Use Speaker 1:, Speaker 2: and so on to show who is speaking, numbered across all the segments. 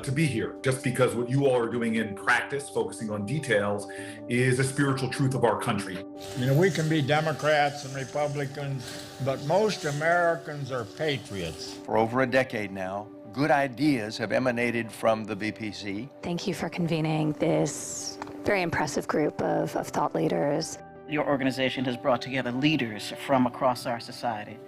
Speaker 1: to be here, just because what you all are doing in practice, focusing on details, is a spiritual truth of our country.
Speaker 2: You know, we can be Democrats and Republicans, but most Americans are patriots.
Speaker 3: For over a decade now, good ideas have emanated from the BPC.
Speaker 4: Thank you for convening this very impressive group of thought leaders.
Speaker 5: Your organization has brought together leaders from across our society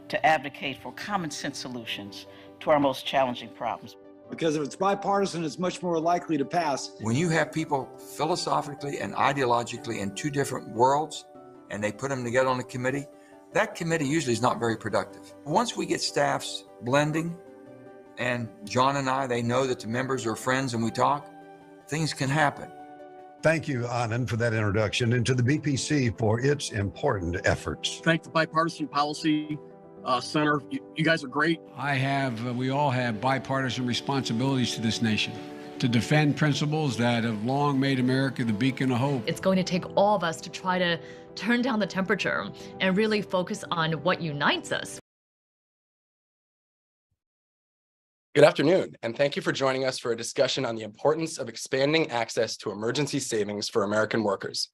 Speaker 5: to advocate for common sense solutions to our most challenging problems.
Speaker 6: Because if it's bipartisan, it's much more likely to pass.
Speaker 7: When you have people philosophically and ideologically in two different worlds, and they put them together on a committee, that committee usually is not very productive. Once we get staffs blending, and John and I, they know that the members are friends and we talk, things can happen.
Speaker 8: Thank you, Anand, for that introduction, and to the BPC for its important efforts.
Speaker 9: Thank the Bipartisan Policy Center. You guys are great.
Speaker 10: We all have bipartisan responsibilities to this nation to defend principles that have long made America the beacon of hope.
Speaker 11: It's going to take all of us to try to turn down the temperature and really focus on what unites us.
Speaker 12: Good afternoon, and thank you for joining us for a discussion on the importance of expanding access to emergency savings for American workers.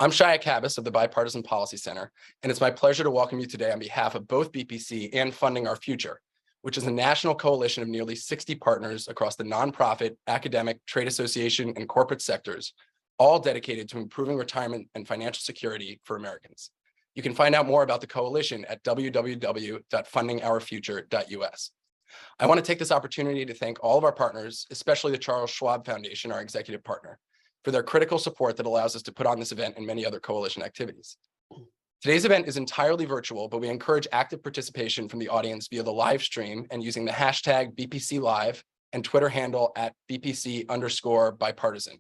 Speaker 12: I'm Shia Cabas of the Bipartisan Policy Center, and it's my pleasure to welcome you today on behalf of both BPC and Funding Our Future, which is a national coalition of nearly 60 partners across the nonprofit, academic, trade association, and corporate sectors, all dedicated to improving retirement and financial security for Americans. You can find out more about the coalition at www.fundingourfuture.us. I want to take this opportunity to thank all of our partners, especially the Charles Schwab Foundation, our executive partner, for their critical support that allows us to put on this event and many other coalition activities. Today's event is entirely virtual, but we encourage active participation from the audience via the live stream and using the hashtag BPC Live and Twitter handle at BPC_bipartisan.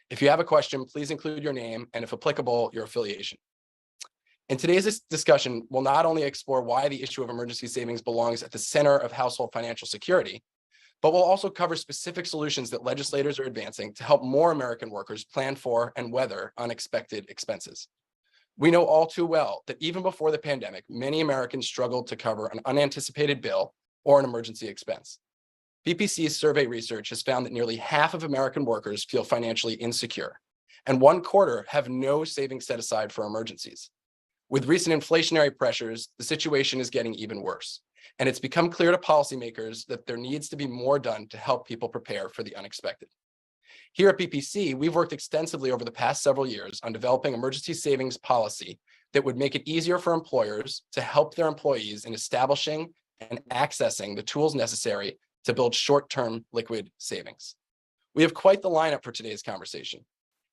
Speaker 12: If you have a question, please include your name and, if applicable, your affiliation. In today's discussion, we'll not only explore why the issue of emergency savings belongs at the center of household financial security, but we'll also cover specific solutions that legislators are advancing to help more American workers plan for and weather unexpected expenses. We know all too well that even before the pandemic, many Americans struggled to cover an unanticipated bill or an emergency expense. BPC's survey research has found that nearly half of American workers feel financially insecure, and 1/4 have no savings set aside for emergencies. With recent inflationary pressures, the situation is getting even worse, and it's become clear to policymakers that there needs to be more done to help people prepare for the unexpected. Here at BPC, we've worked extensively over the past several years on developing emergency savings policy that would make it easier for employers to help their employees in establishing and accessing the tools necessary to build short-term liquid savings. We have quite the lineup for today's conversation.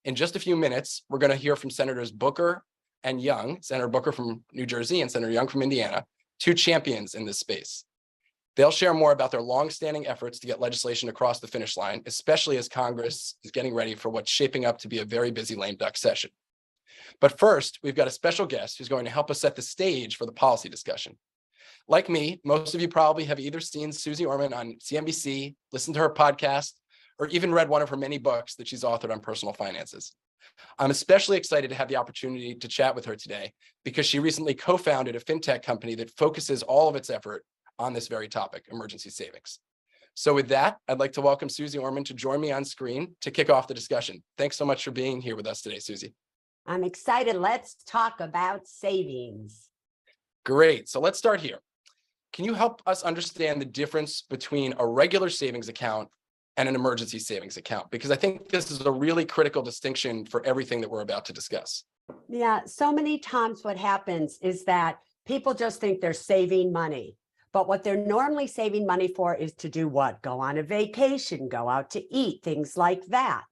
Speaker 12: In just a few minutes, we're going to hear from Senators Booker and Young, Senator Booker from New Jersey and Senator Young from Indiana, two champions in this space. They'll share more about their longstanding efforts to get legislation across the finish line, especially as Congress is getting ready for what's shaping up to be a very busy lame duck session. But first, we've got a special guest who's going to help us set the stage for the policy discussion. Like me, most of you probably have either seen Suze Orman on CNBC, listened to her podcast, or even read one of her many books that she's authored on personal finances. I'm especially excited to have the opportunity to chat with her today because she recently co-founded a fintech company that focuses all of its effort on this very topic, emergency savings. So with that, I'd like to welcome Suze Orman to join me on screen to kick off the discussion. Thanks so much for being here with us today, Suze.
Speaker 13: I'm excited. Let's talk about savings.
Speaker 12: Great. So let's start here. Can you help us understand the difference between a regular savings account and an emergency savings account? Because I think this is a really critical distinction for everything that we're about to discuss.
Speaker 13: Yeah, so many times what happens is that people just think they're saving money. But what they're normally saving money for is to do what? Go on a vacation, go out to eat, things like that.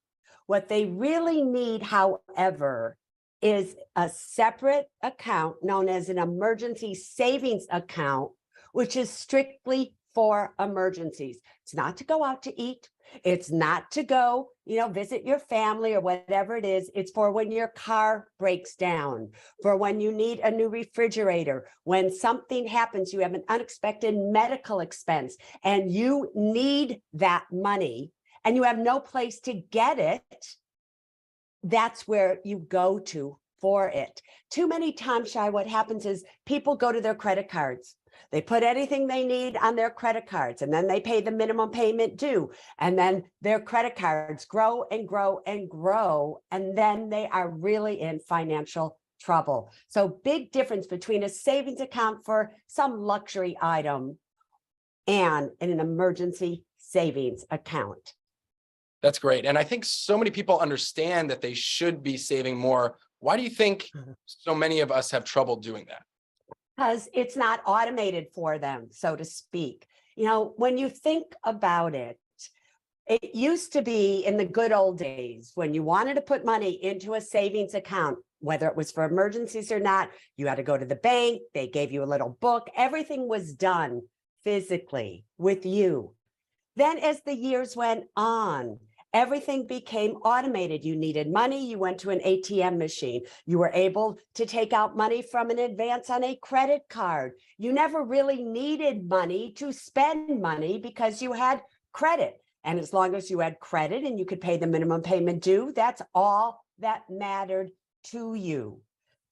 Speaker 13: What they really need, however, is a separate account known as an emergency savings account, which is strictly for emergencies. It's not to go out to eat. It's not to go, visit your family or whatever it is. It's for when your car breaks down, for when you need a new refrigerator, when something happens, you have an unexpected medical expense and you need that money and you have no place to get it. That's where you go to for it. Too many times, Shai, what happens is people go to their credit cards. They put anything they need on their credit cards, and then they pay the minimum payment due. And then their credit cards grow and grow and grow. And then they are really in financial trouble. So big difference between a savings account for some luxury item and an emergency savings account.
Speaker 12: That's great. And I think so many people understand that they should be saving more. Why do you think so many of us have trouble doing that?
Speaker 13: Because it's not automated for them, so to speak. You know, when you think about it, it used to be in the good old days when you wanted to put money into a savings account, whether it was for emergencies or not, you had to go to the bank, they gave you a little book, everything was done physically with you. Then as the years went on, everything became automated. You needed money, you went to an ATM machine. You were able to take out money from an advance on a credit card. You never really needed money to spend money because you had credit. And as long as you had credit and you could pay the minimum payment due, that's all that mattered to you.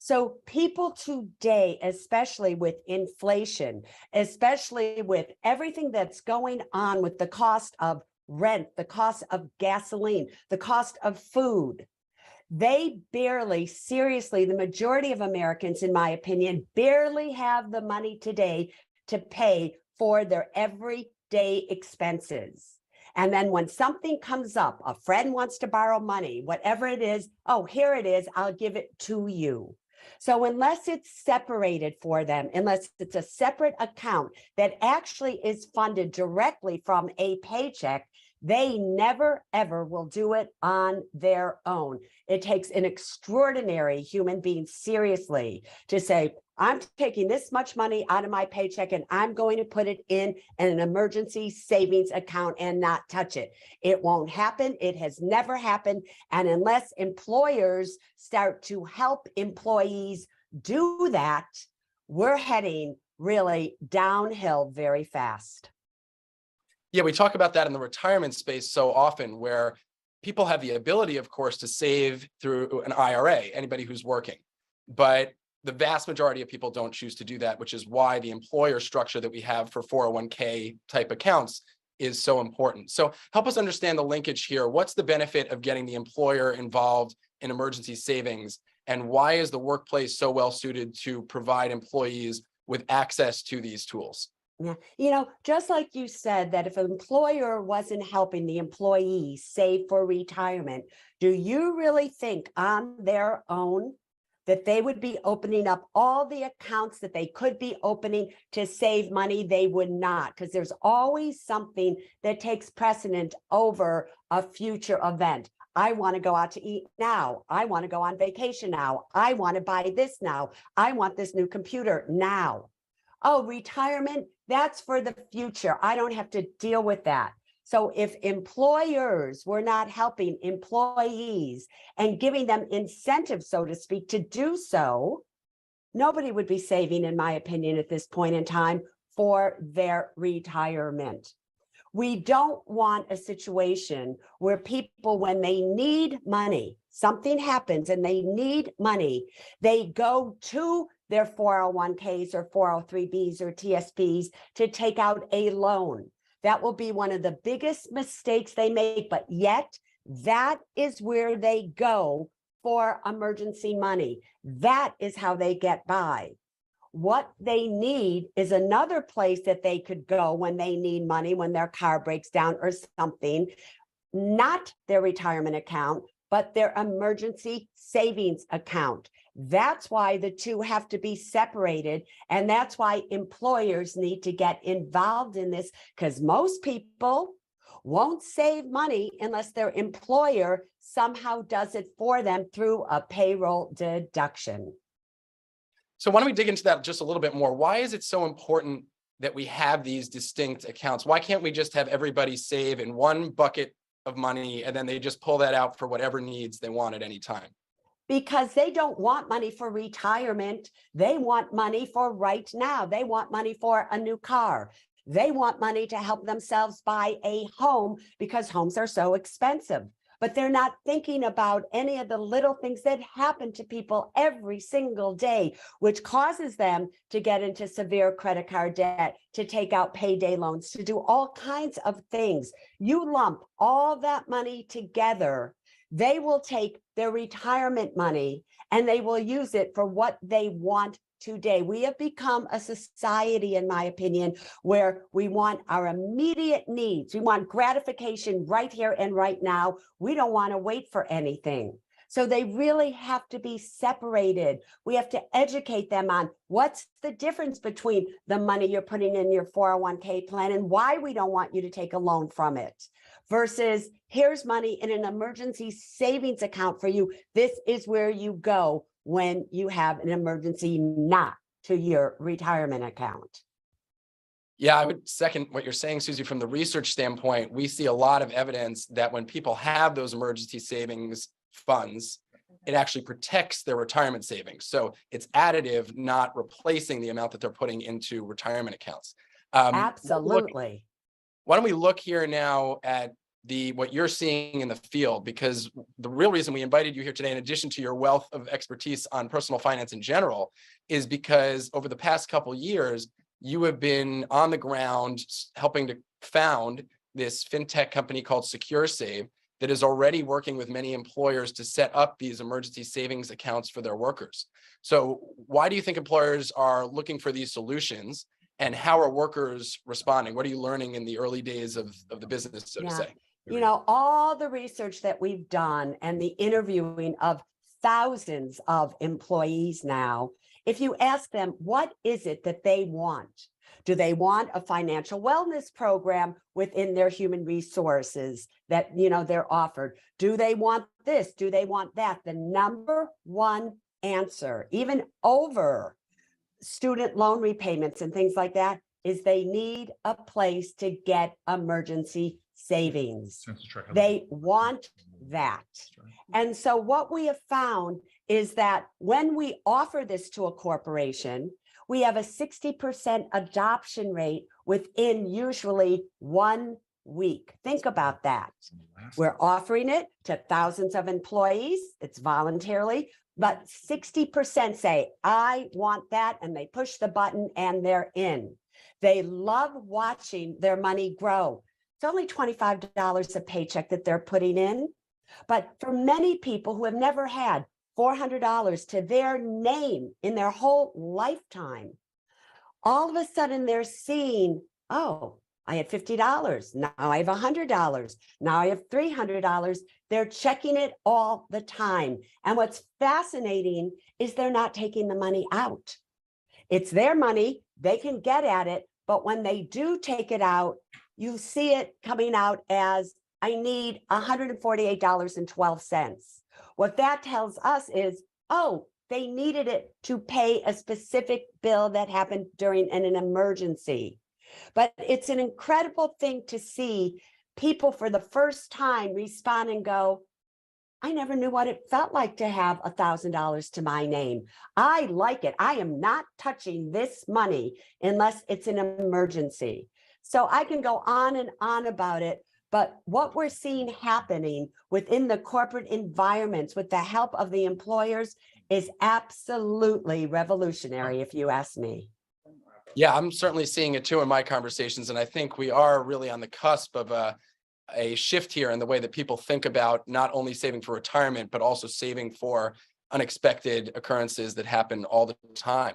Speaker 13: So people today, especially with inflation, especially with everything that's going on with the cost of rent, the cost of gasoline, the cost of food, they barely, seriously, the majority of Americans, in my opinion, barely have the money today to pay for their everyday expenses. And then when something comes up, a friend wants to borrow money, whatever it is, oh, here it is, I'll give it to you. So unless it's separated for them, unless it's a separate account that actually is funded directly from a paycheck, they never, ever will do it on their own. It takes an extraordinary human being seriously to say, I'm taking this much money out of my paycheck and I'm going to put it in an emergency savings account and not touch it. It won't happen. It has never happened. And unless employers start to help employees do that, we're heading really downhill very fast.
Speaker 12: Yeah, we talk about that in the retirement space so often, where people have the ability, of course, to save through an IRA, anybody who's working. But the vast majority of people don't choose to do that, which is why the employer structure that we have for 401k type accounts is so important. So help us understand the linkage here. What's the benefit of getting the employer involved in emergency savings? And why is the workplace so well suited to provide employees with access to these tools?
Speaker 13: Yeah, you know, just like you said that if an employer wasn't helping the employee save for retirement, do you really think on their own that they would be opening up all the accounts that they could be opening to save money? They would not, because there's always something that takes precedent over a future event. I want to go out to eat now. I want to go on vacation now. I want to buy this now. I want this new computer now. Oh, retirement, that's for the future. I don't have to deal with that. So if employers were not helping employees and giving them incentives, so to speak, to do so, nobody would be saving, in my opinion, at this point in time for their retirement. We don't want a situation where people, when they need money, something happens and they need money, they go to their 401ks or 403bs or TSPs to take out a loan. That will be one of the biggest mistakes they make, but yet that is where they go for emergency money. That is how they get by. What they need is another place that they could go when they need money, when their car breaks down or something, not their retirement account, but their emergency savings account. That's why the two have to be separated. And that's why employers need to get involved in this, because most people won't save money unless their employer somehow does it for them through a payroll deduction.
Speaker 12: So why don't we dig into that just a little bit more? Why is it so important that we have these distinct accounts? Why can't we just have everybody save in one bucket of money and then they just pull that out for whatever needs they want at any time?
Speaker 13: Because they don't want money for retirement. They want money for right now. They want money for a new car. They want money to help themselves buy a home because homes are so expensive. but they're not thinking about any of the little things that happen to people every single day, which causes them to get into severe credit card debt, to take out payday loans, to do all kinds of things. You lump all that money together, they will take their retirement money and they will use it for what they want today. We have become a society, in my opinion, where we want our immediate needs. We want gratification right here and right now. We don't want to wait for anything. So they really have to be separated. We have to educate them on what's the difference between the money you're putting in your 401k plan and why we don't want you to take a loan from it, versus here's money in an emergency savings account for you. This is where you go when you have an emergency, not to your retirement account.
Speaker 12: Yeah, I would second what you're saying, Susie. From the research standpoint, we see a lot of evidence that when people have those emergency savings funds, it actually protects their retirement savings. So it's additive, not replacing the amount that they're putting into retirement accounts.
Speaker 13: Absolutely.
Speaker 12: Why don't we look here now at what you're seeing in the field, because the real reason we invited you here today, in addition to your wealth of expertise on personal finance in general, is because over the past couple of years, you have been on the ground helping to found this fintech company called SecureSave that is already working with many employers to set up these emergency savings accounts for their workers. So why do you think employers are looking for these solutions, and how are workers responding? What are you learning in the early days of the business, so to say?
Speaker 13: You know, all the research that we've done and the interviewing of thousands of employees now, if you ask them, what is it that they want? Do they want a financial wellness program within their human resources that, you know, they're offered? Do they want this? Do they want that? The number one answer, even over student loan repayments and things like that, is they need a place to get emergency savings. They want that. And so what we have found is that when we offer this to a corporation, we have a 60% adoption rate within usually 1 week. Think about that. We're offering it to thousands of employees. It's voluntarily, but 60% say, I want that, and they push the button and they're in. They love watching their money grow. It's only $25 a paycheck that they're putting in. But for many people who have never had $400 to their name in their whole lifetime, all of a sudden they're seeing, oh, I had $50. Now I have $100. Now I have $300. They're checking it all the time. And what's fascinating is they're not taking the money out. It's their money. They can get at it. But when they do take it out, you see it coming out as, I need $148.12. What that tells us is, oh, they needed it to pay a specific bill that happened during an emergency. But it's an incredible thing to see people for the first time respond and go, I never knew what it felt like to have $1,000 to my name. I like it. I am not touching this money unless it's an emergency. So I can go on and on about it, but what we're seeing happening within the corporate environments with the help of the employers is absolutely revolutionary, if you ask me.
Speaker 12: Yeah, I'm certainly seeing it too in my conversations, and I think we are really on the cusp of a shift here in the way that people think about not only saving for retirement, but also saving for unexpected occurrences that happen all the time.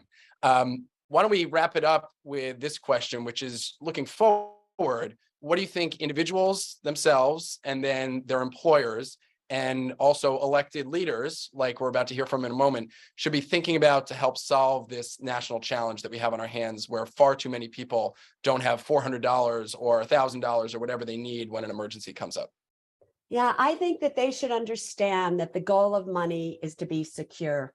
Speaker 12: Why don't we wrap it up with this question, which is looking forward, what do you think individuals themselves and then their employers and also elected leaders, like we're about to hear from in a moment, should be thinking about to help solve this national challenge that we have on our hands, where far too many people don't have $400 or $1,000 or whatever they need when an emergency comes up?
Speaker 13: Yeah, I think that they should understand that the goal of money is to be secure.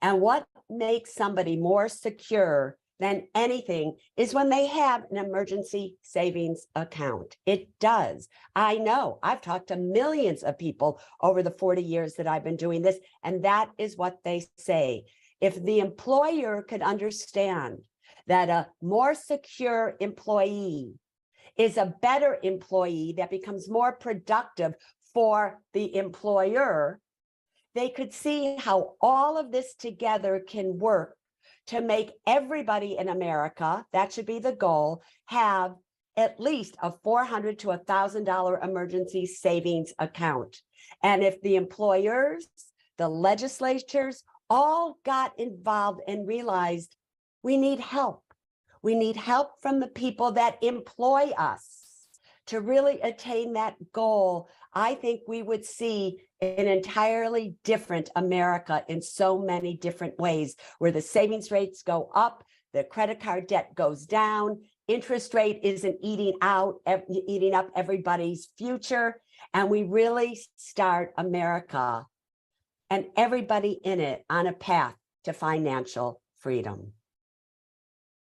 Speaker 13: And what makes somebody more secure than anything is when they have an emergency savings account. It does. I know. I've talked to millions of people over the 40 years that I've been doing this, and that is what they say. If the employer could understand that a more secure employee is a better employee that becomes more productive for the employer, they could see how all of this together can work to make everybody in America, that should be the goal, have at least a $400 to $1,000 emergency savings account. And if the employers, the legislatures all got involved and realized we need help. We need help from the people that employ us to really attain that goal. I think we would see an entirely different America in so many different ways, where the savings rates go up, the credit card debt goes down, interest rate isn't eating up everybody's future, and we really start America and everybody in it on a path to financial freedom.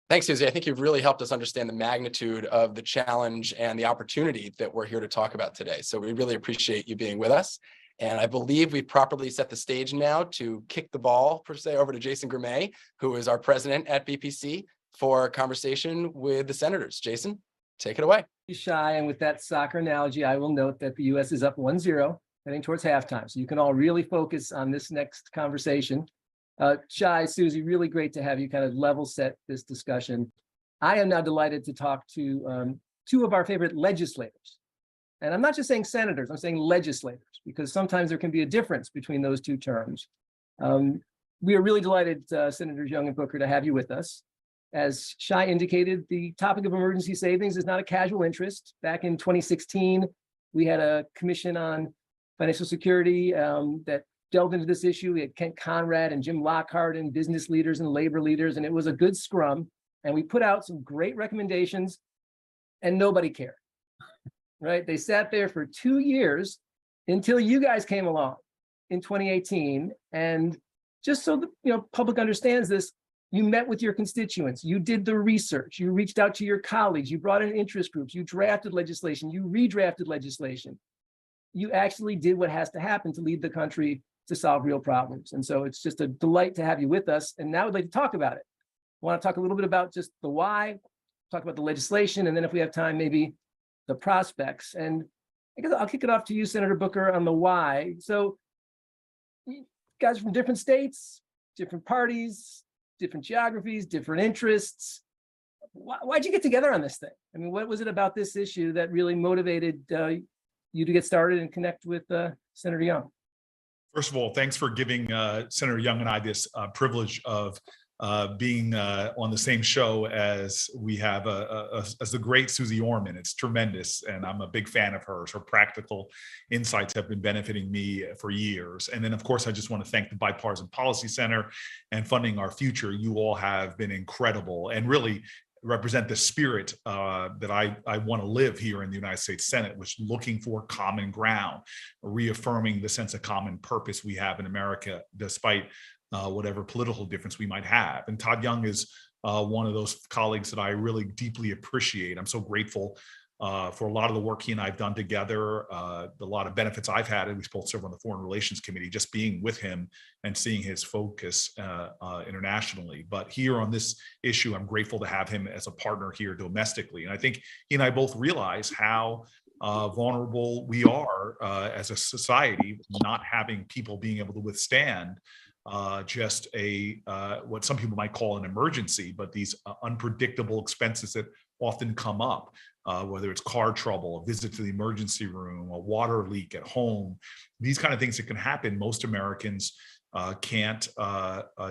Speaker 12: Thanks, Suze. I think you've really helped us understand the magnitude of the challenge and the opportunity that we're here to talk about today. So we really appreciate you being with us. And I believe we've properly set the stage now to kick the ball, per se, over to Jason Grimay, who is our president at BPC, for a conversation with the senators. Jason, take it away.
Speaker 14: Shy, and with that soccer analogy, I will note that the U.S. is up 1-0, heading towards halftime. So you can all really focus on this next conversation. Shy, Suze, really great to have you kind of level set this discussion. I am now delighted to talk to two of our favorite legislators. And I'm not just saying senators, I'm saying legislators, because sometimes there can be a difference between those two terms. We are really delighted, Senators Young and Booker, to have you with us. As Shy indicated, the topic of emergency savings is not a casual interest. Back in 2016, we had a commission on financial security that delved into this issue. We had Kent Conrad and Jim Lockhart and business leaders and labor leaders, and it was a good scrum. And we put out some great recommendations, and nobody cared, right? They sat there for 2 years until you guys came along in 2018. And just so the public understands this, you met with your constituents, you did the research, you reached out to your colleagues, you brought in interest groups, you drafted legislation, you redrafted legislation. You actually did what has to happen to lead the country to solve real problems. And so it's just a delight to have you with us. And now I'd like to talk about it. I want to talk a little bit about just the why, talk about the legislation, and then if we have time, maybe the prospects. And I guess I'll kick it off to you, Senator Booker, on the why. So you guys from different states, different parties, different geographies, different interests. Why'd you get together on this thing? I mean, what was it about this issue that really motivated you to get started and connect with Senator Young?
Speaker 1: First of all, thanks for giving Senator Young and I this privilege of being on the same show as we have as the great Suze Orman. It's tremendous, and I'm a big fan of hers. Her practical insights have been benefiting me for years. And then, of course, I just want to thank the Bipartisan Policy Center and Funding Our Future. You all have been incredible and really represent the spirit that I want to live here in the United States Senate, which is looking for common ground, reaffirming the sense of common purpose we have in America, despite whatever political difference we might have. And Todd Young is one of those colleagues that I really deeply appreciate. I'm so grateful for a lot of the work he and I have done together, a lot of benefits I've had, and we both serve on the Foreign Relations Committee, just being with him and seeing his focus internationally. But here on this issue, I'm grateful to have him as a partner here domestically. And I think he and I both realize how vulnerable we are as a society, not having people being able to withstand just what some people might call an emergency, but these unpredictable expenses that often come up, whether it's car trouble, a visit to the emergency room, a water leak at home, these kind of things that can happen. Most Americans can't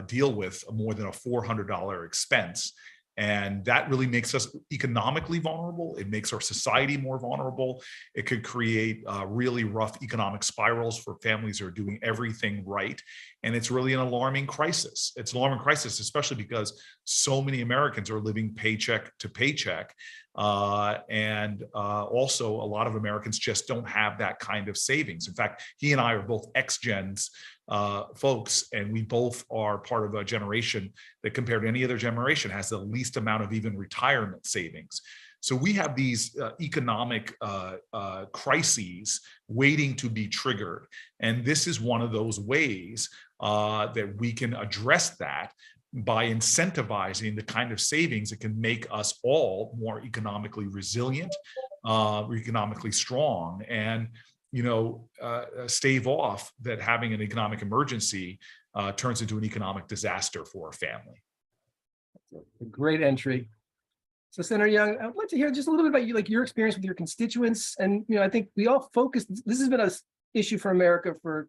Speaker 1: deal with more than a $400 expense. And that really makes us economically vulnerable. It makes our society more vulnerable. It could create really rough economic spirals for families who are doing everything right. And it's really an alarming crisis. It's an alarming crisis, especially because so many Americans are living paycheck to paycheck. And also a lot of Americans just don't have that kind of savings. In fact, he and I are both ex-gens folks, and we both are part of a generation that compared to any other generation has the least amount of even retirement savings. So we have these economic crises waiting to be triggered. And this is one of those ways that we can address that by incentivizing the kind of savings that can make us all more economically resilient, economically strong. And stave off that having an economic emergency turns into an economic disaster for a family.
Speaker 14: A great entry. So Senator Young, I would like to hear just a little bit about you, like your experience with your constituents. And, I think we all focus, this has been an issue for America for,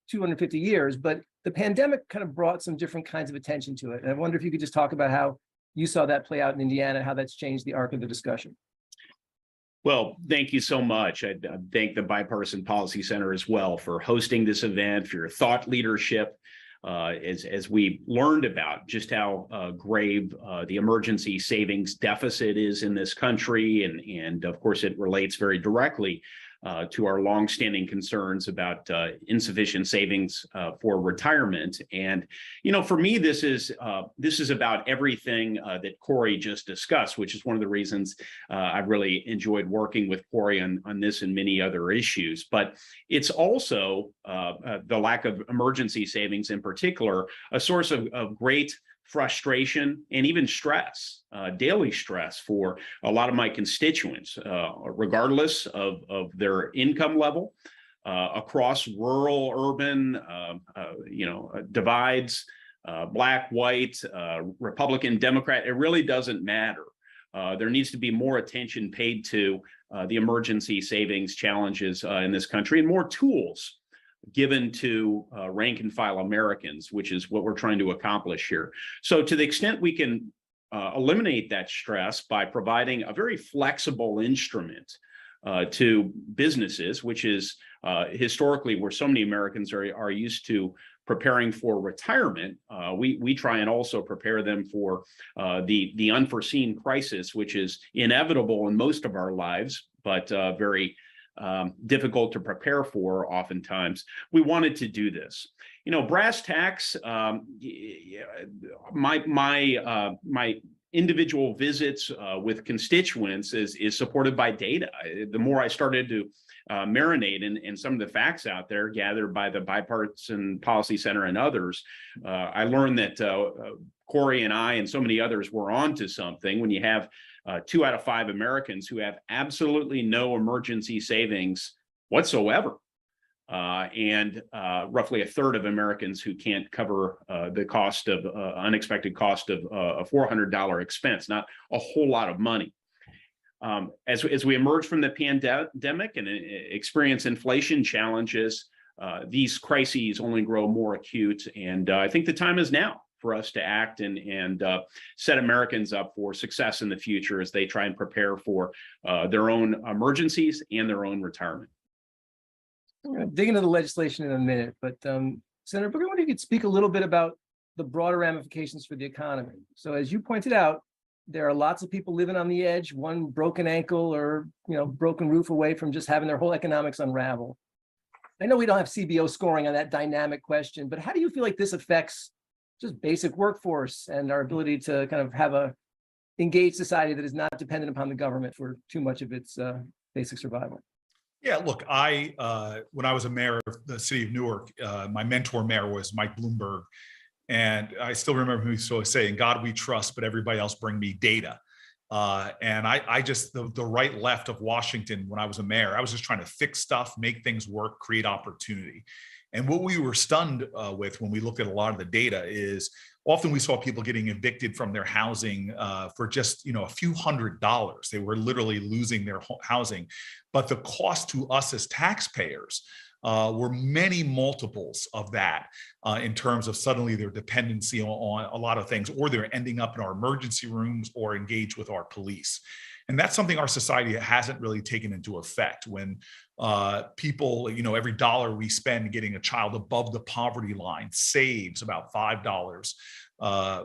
Speaker 14: 250 years, but the pandemic kind of brought some different kinds of attention to it. And I wonder if you could just talk about how you saw that play out in Indiana, how that's changed the arc of the discussion.
Speaker 15: Well, thank you so much. I thank the Bipartisan Policy Center as well for hosting this event, for your thought leadership, as we learned about just how grave the emergency savings deficit is in this country. And of course, it relates very directly to our longstanding concerns about insufficient savings for retirement. And, for me, this is about everything that Cory just discussed, which is one of the reasons I've really enjoyed working with Cory on this and many other issues. But it's also the lack of emergency savings in particular, a source of great frustration and even stress, daily stress for a lot of my constituents, regardless of their income level, across rural, urban, divides, black, white, Republican, Democrat. It really doesn't matter. There needs to be more attention paid to the emergency savings challenges in this country, and more tools given to rank and file Americans, which is what we're trying to accomplish here. So to the extent we can eliminate that stress by providing a very flexible instrument to businesses, which is historically where so many Americans are used to preparing for retirement, we try and also prepare them for the unforeseen crisis, which is inevitable in most of our lives, but very difficult to prepare for oftentimes. We wanted to do this. Brass tacks, my individual visits with constituents is supported by data. The more I started to marinate in some of the facts out there gathered by the Bipartisan Policy Center and others, I learned that Cory and I and so many others were onto something. When you have 2 out of 5 Americans who have absolutely no emergency savings whatsoever, and roughly 1/3 of Americans who can't cover the cost of unexpected cost of a $400 expense, not a whole lot of money. As we emerge from the pandemic and experience inflation challenges, these crises only grow more acute. And I think the time is now for us to act and set Americans up for success in the future as they try and prepare for their own emergencies and their own retirement.
Speaker 14: I'm going to dig into the legislation in a minute, but Senator Booker, I wonder if you could speak a little bit about the broader ramifications for the economy. So as you pointed out, there are lots of people living on the edge, one broken ankle or broken roof away from just having their whole economics unravel. I know we don't have CBO scoring on that dynamic question, but how do you feel like this affects just basic workforce and our ability to kind of have a engaged society that is not dependent upon the government for too much of its basic survival?
Speaker 1: Yeah, look, when I was a mayor of the city of Newark, my mentor mayor was Mike Bloomberg. And I still remember him used to say, "In God we trust, but everybody else bring me data." And I just, the right left of Washington, when I was a mayor, I was just trying to fix stuff, make things work, create opportunity. And what we were stunned with when we looked at a lot of the data is often we saw people getting evicted from their housing for just a few $100s. They were literally losing their housing. But the cost to us as taxpayers were many multiples of that in terms of suddenly their dependency on a lot of things, or they're ending up in our emergency rooms or engaged with our police. And that's something our society hasn't really taken into effect. When people, every dollar we spend getting a child above the poverty line saves about $5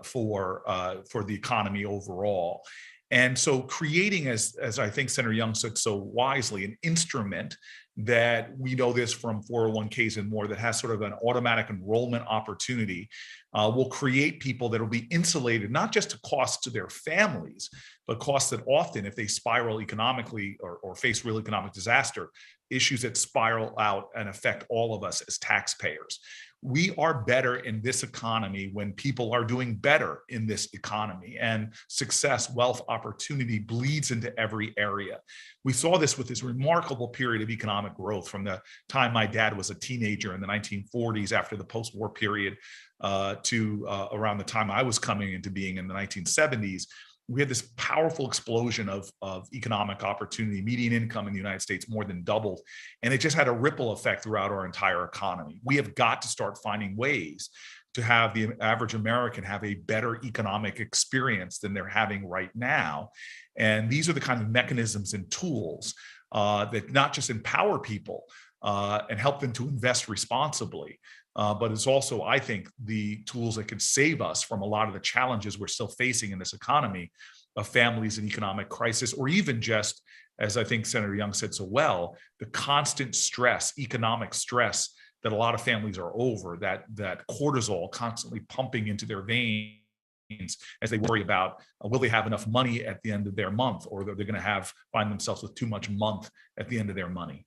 Speaker 1: for the economy overall. And so creating, as I think Senator Young said so wisely, an instrument that we know this from 401ks and more that has sort of an automatic enrollment opportunity will create people that will be insulated, not just to costs to their families, but costs that often, if they spiral economically or face real economic disaster, issues that spiral out and affect all of us as taxpayers. we are better in this economy when people are doing better in this economy, and success, wealth, opportunity bleeds into every area. We saw this with this remarkable period of economic growth from the time my dad was a teenager in the 1940s after the post-war period to around the time I was coming into being in the 1970s. We had this powerful explosion of economic opportunity. Median income in the United States more than doubled, and it just had a ripple effect throughout our entire economy. We have got to start finding ways to have the average American have a better economic experience than they're having right now. And these are the kind of mechanisms and tools that not just empower people and help them to invest responsibly, but it's also, I think, the tools that can save us from a lot of the challenges we're still facing in this economy of families in economic crisis, or even just, as I think Senator Young said so well, the constant stress, economic stress that a lot of families are over, that cortisol constantly pumping into their veins as they worry about will they have enough money at the end of their month, or they're going to find themselves with too much month at the end of their money.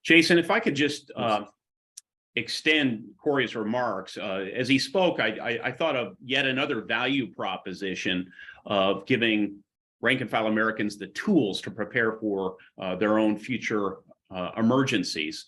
Speaker 15: Jason, if I could just extend Cory's remarks. As he spoke, I thought of yet another value proposition of giving rank and file Americans the tools to prepare for their own future emergencies.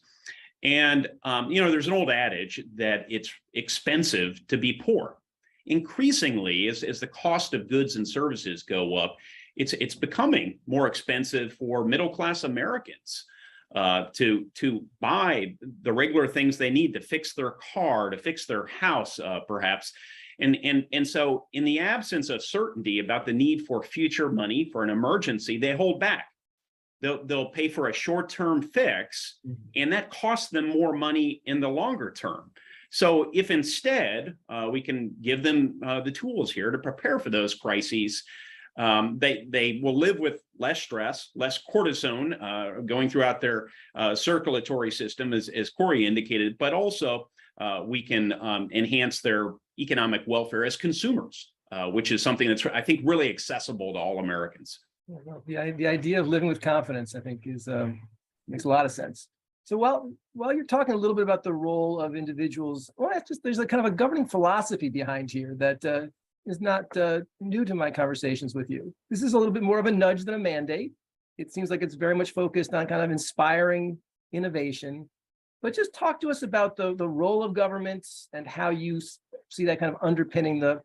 Speaker 15: And, there's an old adage that it's expensive to be poor. Increasingly, as the cost of goods and services go up, it's becoming more expensive for middle-class Americans to buy the regular things they need to fix their car, to fix their house, perhaps. And so in the absence of certainty about the need for future money for an emergency, they hold back. They'll pay for a short-term fix, and that costs them more money in the longer term. So if instead we can give them the tools here to prepare for those crises, they will live with less stress, less cortisone going throughout their circulatory system, as Cory indicated, but also we can enhance their economic welfare as consumers, which is something that's, I think, really accessible to all Americans.
Speaker 14: The idea of living with confidence, I think, is makes a lot of sense. So while you're talking a little bit about the role of individuals, there's a kind of a governing philosophy behind here that is not new to my conversations with you. This is a little bit more of a nudge than a mandate. It seems like it's very much focused on kind of inspiring innovation. But just talk to us about the role of governments and how you see that kind of underpinning the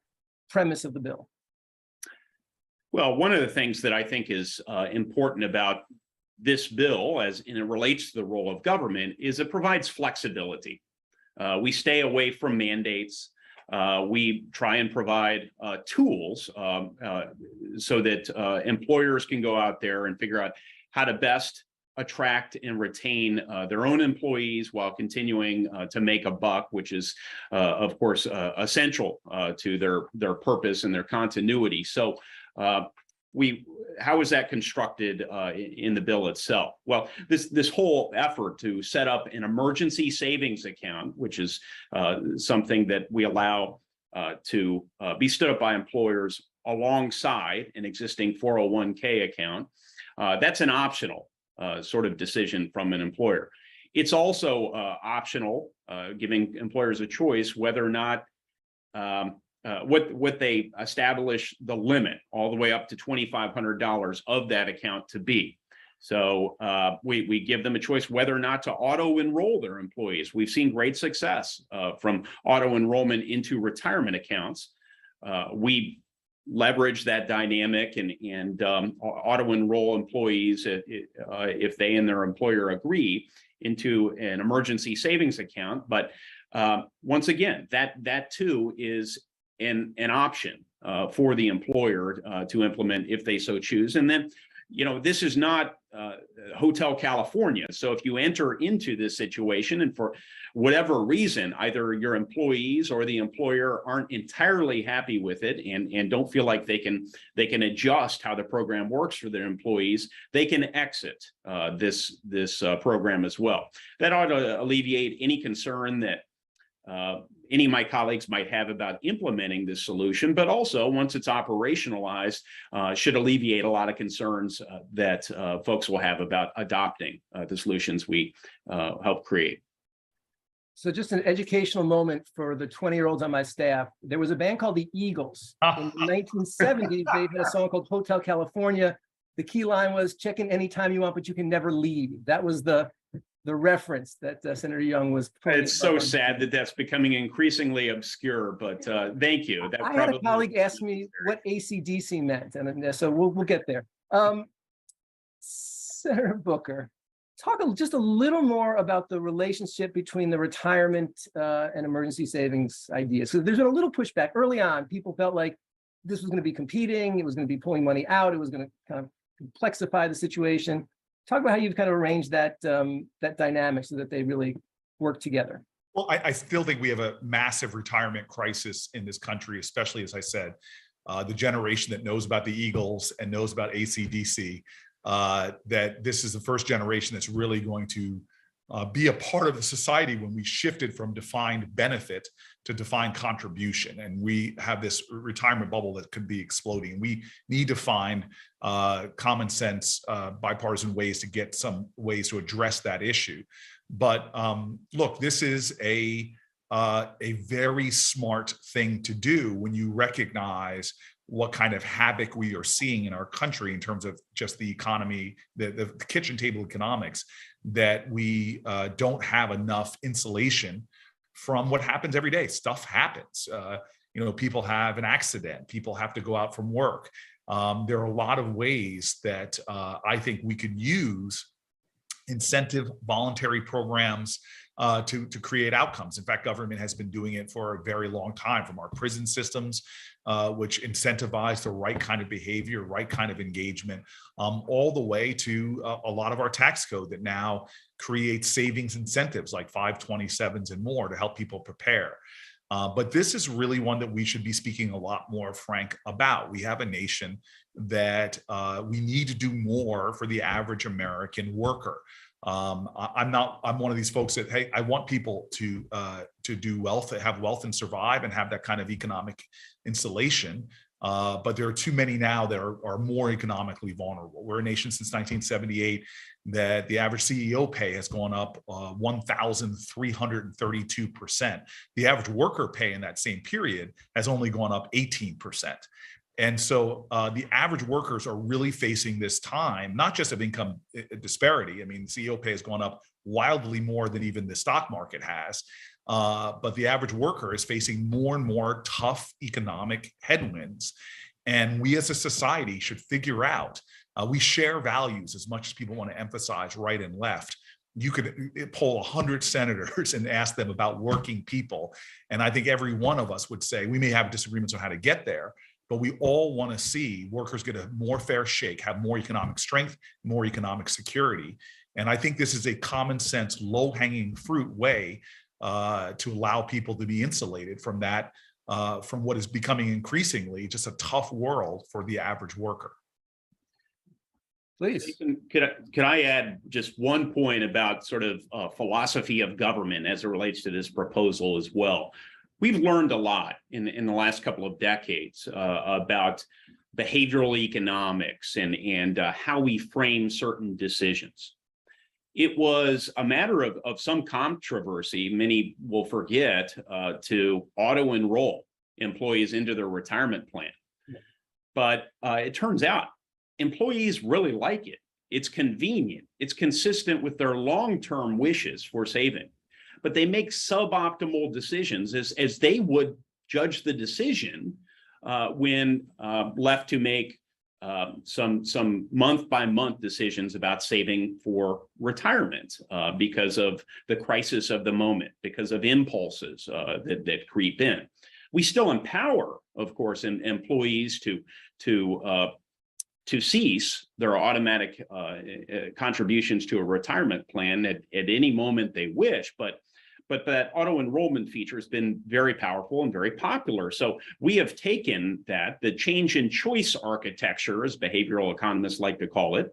Speaker 14: premise of the bill.
Speaker 15: Well, one of the things that I think is important about this bill, as it relates to the role of government, is it provides flexibility. We stay away from mandates. We try and provide tools so that employers can go out there and figure out how to best attract and retain their own employees while continuing to make a buck, which is, of course, essential to their purpose and their continuity. So how is that constructed in the bill itself? Well, this whole effort to set up an emergency savings account, which is something that we allow to be stood up by employers alongside an existing 401k account, that's an optional sort of decision from an employer. It's also optional, giving employers a choice whether or not what they establish the limit all the way up to $2,500 of that account to be. So we give them a choice whether or not to auto-enroll their employees. We've seen great success from auto-enrollment into retirement accounts. We leverage that dynamic and auto-enroll employees if they and their employer agree into an emergency savings account. But once again, that too is an option for the employer to implement if they so choose. And then, this is not Hotel California. So if you enter into this situation and for whatever reason, either your employees or the employer aren't entirely happy with it and don't feel like they can adjust how the program works for their employees, they can exit this program as well. That ought to alleviate any concern that any of my colleagues might have about implementing this solution, but also once it's operationalized, should alleviate a lot of concerns that folks will have about adopting the solutions we help create.
Speaker 14: So just an educational moment for the 20-year-olds on my staff. There was a band called the Eagles. In the 1970s, they had a song called Hotel California. The key line was, check in anytime you want, but you can never leave. That was the reference that Senator Young was putting.
Speaker 15: It's so sad that that's becoming increasingly obscure, but thank you. That
Speaker 14: I had a colleague ask me what AC/DC meant, and so we'll get there. Senator Booker, talk just a little more about the relationship between the retirement and emergency savings ideas. So there's been a little pushback early on. People felt like this was going to be competing. It was going to be pulling money out. It was going to kind of complexify the situation. Talk about how you've kind of arranged that that dynamic so that they really work together.
Speaker 1: Well, I still think we have a massive retirement crisis in this country, especially, as I said, the generation that knows about the Eagles and knows about AC/DC, that this is the first generation that's really going to be a part of the society when we shifted from defined benefit to defined contribution. And we have this retirement bubble that could be exploding. We need to find common sense, bipartisan ways to get some ways to address that issue. But look, this is a very smart thing to do when you recognize what kind of havoc we are seeing in our country in terms of just the economy, the kitchen table economics, that we don't have enough insulation from what happens every day. Stuff happens. People have an accident. People have to go out from work. There are a lot of ways that I think we could use incentive voluntary programs to create outcomes. In fact, government has been doing it for a very long time, from our prison systems, which incentivize the right kind of behavior, right kind of engagement, all the way to a lot of our tax code that now creates savings incentives like 527s and more to help people prepare. But this is really one that we should be speaking a lot more frank about. We have a nation that we need to do more for the average American worker. I'm one of these folks that, hey, I want people to do wealth, have wealth and survive and have that kind of economic insulation. But there are too many now that are more economically vulnerable. We're a nation since 1978 that the average CEO pay has gone up 1,332%. The average worker pay in that same period has only gone up 18%. And so the average workers are really facing this time, not just of income disparity. I mean, CEO pay has gone up wildly more than even the stock market has. But the average worker is facing more and more tough economic headwinds. And we as a society should figure out, we share values as much as people want to emphasize right and left. You could poll 100 senators and ask them about working people. And I think every one of us would say, we may have disagreements on how to get there, but we all want to see workers get a more fair shake, have more economic strength, more economic security. And I think this is a common sense, low-hanging fruit way to allow people to be insulated from that, from what is becoming increasingly just a tough world for the average worker.
Speaker 14: Please.
Speaker 15: Could I add just one point about sort of philosophy of government as it relates to this proposal as well? We've learned a lot in the last couple of decades about behavioral economics and how we frame certain decisions. It was a matter of some controversy, many will forget, to auto-enroll employees into their retirement plan. But it turns out employees really like it. It's convenient. It's consistent with their long-term wishes for saving. But they make suboptimal decisions as they would judge the decision when left to make some month-by-month decisions about saving for retirement because of the crisis of the moment, because of impulses that creep in. We still empower, of course, employees to cease their automatic contributions to a retirement plan at any moment they wish, but that auto enrollment feature has been very powerful and very popular. So we have taken the change in choice architecture, as behavioral economists like to call it,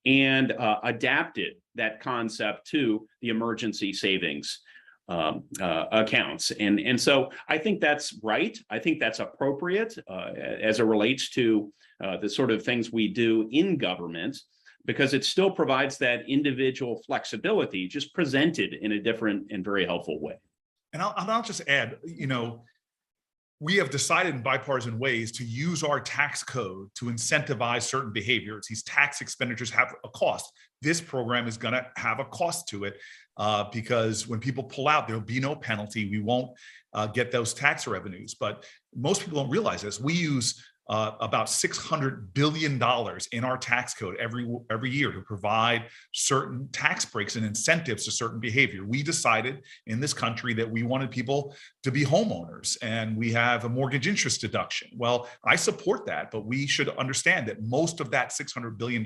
Speaker 15: and adapted that concept to the emergency savings accounts. And so I think that's right. I think that's appropriate as it relates to the sort of things we do in government, because it still provides that individual flexibility, just presented in a different and very helpful way.
Speaker 1: And I'll just add, we have decided in bipartisan ways to use our tax code to incentivize certain behaviors. These tax expenditures have a cost. This program is going to have a cost to it because when people pull out, there'll be no penalty. We won't get those tax revenues. But most people don't realize this. We use about $600 billion in our tax code every year to provide certain tax breaks and incentives to certain behavior. We decided in this country that we wanted people to be homeowners, and we have a mortgage interest deduction. Well, I support that, but we should understand that most of that $600 billion,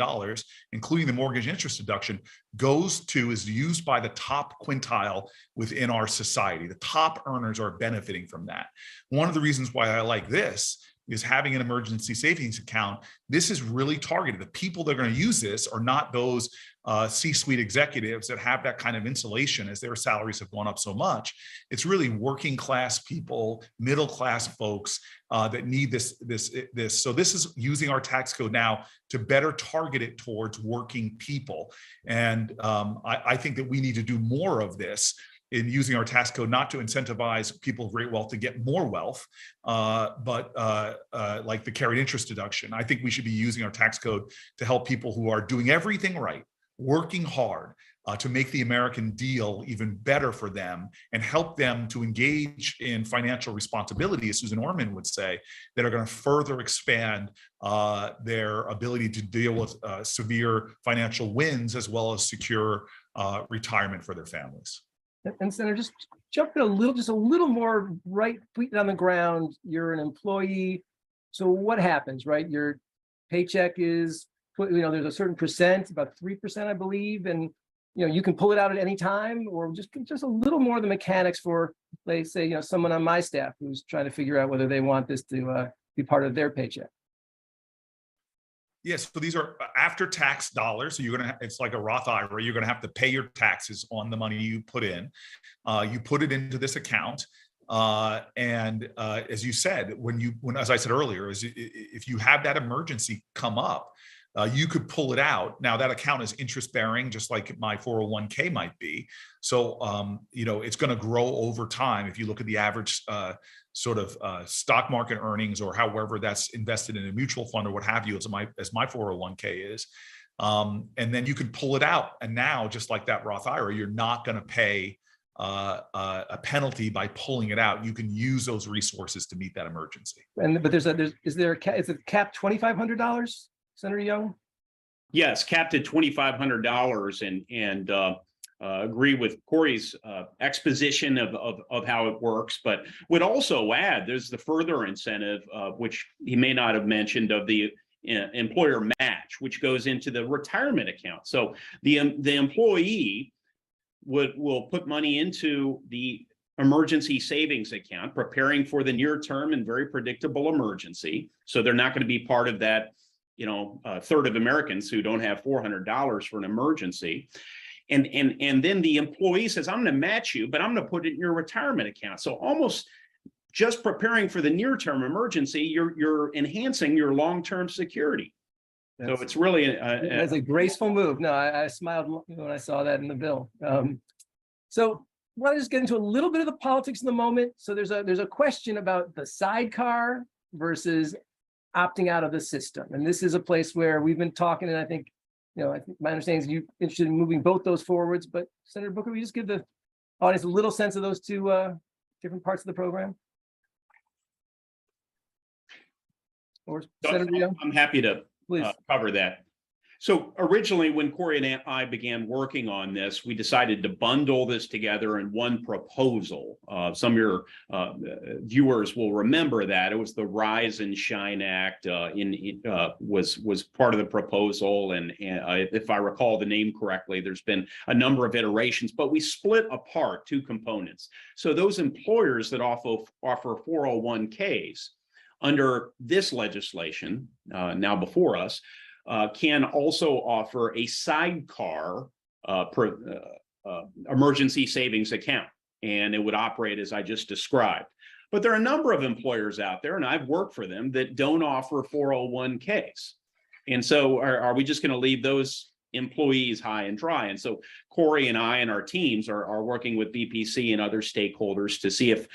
Speaker 1: including the mortgage interest deduction, is used by the top quintile within our society. The top earners are benefiting from that. One of the reasons why I like this is having an emergency savings account. This is really targeted. The people that are going to use this are not those C-suite executives that have that kind of insulation as their salaries have gone up so much. It's really working class people, middle class folks that need this. So this is using our tax code now to better target it towards working people. And I think that we need to do more of this in using our tax code, not to incentivize people of great wealth to get more wealth, but like the carried interest deduction. I think we should be using our tax code to help people who are doing everything right, working hard to make the American deal even better for them and help them to engage in financial responsibility, as Susan Orman would say, that are going to further expand their ability to deal with severe financial wins as well as secure retirement for their families.
Speaker 14: And Senator, just jump in just a little more right feet on the ground. You're an employee. So what happens, right? Your paycheck is, there's a certain percent, about 3%, I believe. And, you can pull it out at any time, or just a little more of the mechanics for, let's say, someone on my staff who's trying to figure out whether they want this to be part of their paycheck.
Speaker 1: Yes, so these are after-tax dollars. So it's like a Roth IRA. You're going to have to pay your taxes on the money you put in. You put it into this account, and as you said, as I said earlier, if you have that emergency come up, you could pull it out. Now that account is interest-bearing, just like my 401k might be. So it's going to grow over time. If you look at the average stock market earnings, or however that's invested in a mutual fund or what have you, as my 401k is, and then you can pull it out. And now, just like that Roth IRA, you're not going to pay a penalty by pulling it out. You can use those resources to meet that emergency.
Speaker 14: But is it capped $2,500, Senator Young?
Speaker 15: Yes, capped at $2,500, and agree with Cory's exposition of how it works, but would also add there's the further incentive, which he may not have mentioned, of the employer match, which goes into the retirement account. So the employee will put money into the emergency savings account, preparing for the near term and very predictable emergency. So they're not going to be part of that, a third of Americans who don't have $400 for an emergency. And then the employee says, I'm going to match you, but I'm going to put it in your retirement account. So almost just preparing for the near-term emergency, you're enhancing your long-term security. So it's really
Speaker 14: that's a graceful move. No, I smiled when I saw that in the bill. So I want to just get into a little bit of the politics in the moment. So there's a question about the sidecar versus opting out of the system. And this is a place where we've been talking, and I think my understanding is you're interested in moving both those forwards. But Senator Booker, will you just give the audience a little sense of those two different parts of the program? Or Senator Young?
Speaker 15: I'm happy to cover that. So originally, when Cory and I began working on this, we decided to bundle this together in one proposal. Some of your viewers will remember that. It was the Rise and Shine Act was part of the proposal. And if I recall the name correctly, there's been a number of iterations, but we split apart two components. So those employers that offer 401ks under this legislation, now before us, can also offer a sidecar emergency savings account, and it would operate as I just described. But there are a number of employers out there, and I've worked for them, that don't offer 401ks. And so are we just going to leave those employees high and dry. And so Cory and I and our teams are working with BPC and other stakeholders to see if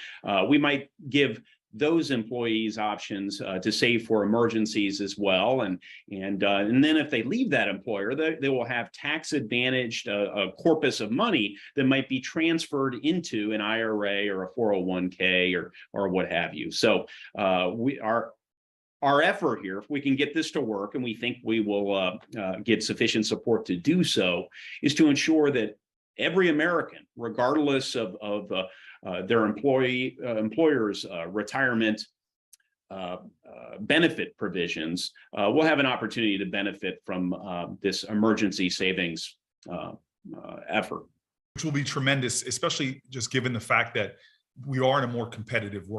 Speaker 15: we might give those employees options to save for emergencies as well. And then if they leave that employer, they will have tax advantaged a corpus of money that might be transferred into an IRA or a 401k or what have you. So our effort here, if we can get this to work, and we think we will get sufficient support to do so, is to ensure that every American, regardless of their employer's retirement benefit provisions, will have an opportunity to benefit from this emergency savings effort.
Speaker 1: Which will be tremendous, especially just given the fact that we are in a more competitive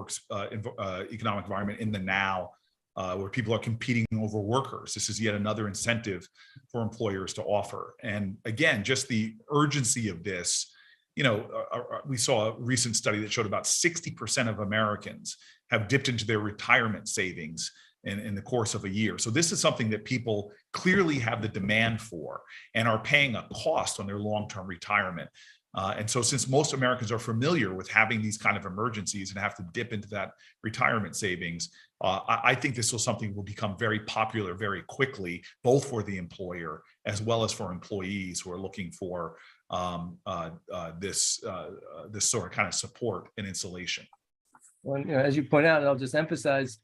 Speaker 1: economic environment in the now, where people are competing over workers. This is yet another incentive for employers to offer. And again, just the urgency of this, we saw a recent study that showed about 60% of Americans have dipped into their retirement savings in the course of a year. So this is something that people clearly have the demand for and are paying a cost on their long-term retirement. And so since most Americans are familiar with having these kind of emergencies and have to dip into that retirement savings, I think this was something that will become very popular very quickly, both for the employer as well as for employees who are looking for this sort of kind of support and insulation.
Speaker 14: Well, as you point out, and I'll just emphasize,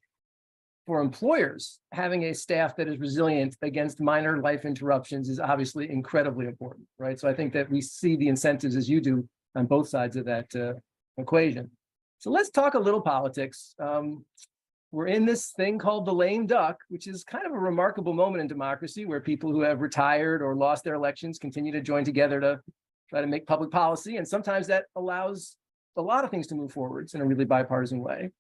Speaker 14: for employers, having a staff that is resilient against minor life interruptions is obviously incredibly important, right? So I think that we see the incentives as you do on both sides of that equation. So let's talk a little politics. We're in this thing called the lame duck, which is kind of a remarkable moment in democracy where people who have retired or lost their elections continue to join together to try to make public policy. And sometimes that allows a lot of things to move forwards in a really bipartisan way.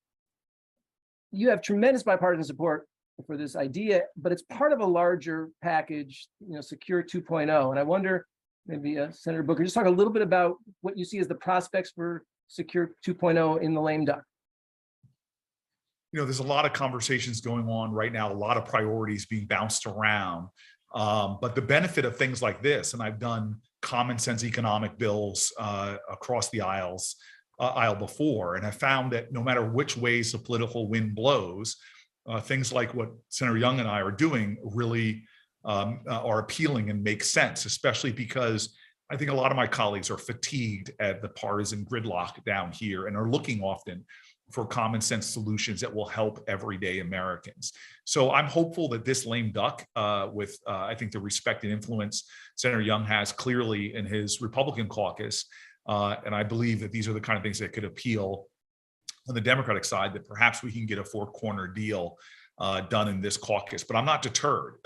Speaker 14: You have tremendous bipartisan support for this idea, but it's part of a larger package, Secure 2.0. And I wonder, maybe Senator Booker, just talk a little bit about what you see as the prospects for Secure 2.0 in the lame duck.
Speaker 1: There's a lot of conversations going on right now, a lot of priorities being bounced around. But the benefit of things like this, and I've done common sense economic bills across the aisle before, and I found that no matter which ways the political wind blows, things like what Senator Young and I are doing really are appealing and make sense, especially because I think a lot of my colleagues are fatigued at the partisan gridlock down here and are looking often for common sense solutions that will help everyday Americans. So I'm hopeful that this lame duck, with I think the respect and influence Senator Young has clearly in his Republican caucus, and I believe that these are the kind of things that could appeal on the Democratic side, that perhaps we can get a four-corner deal done in this caucus. But I'm not deterred.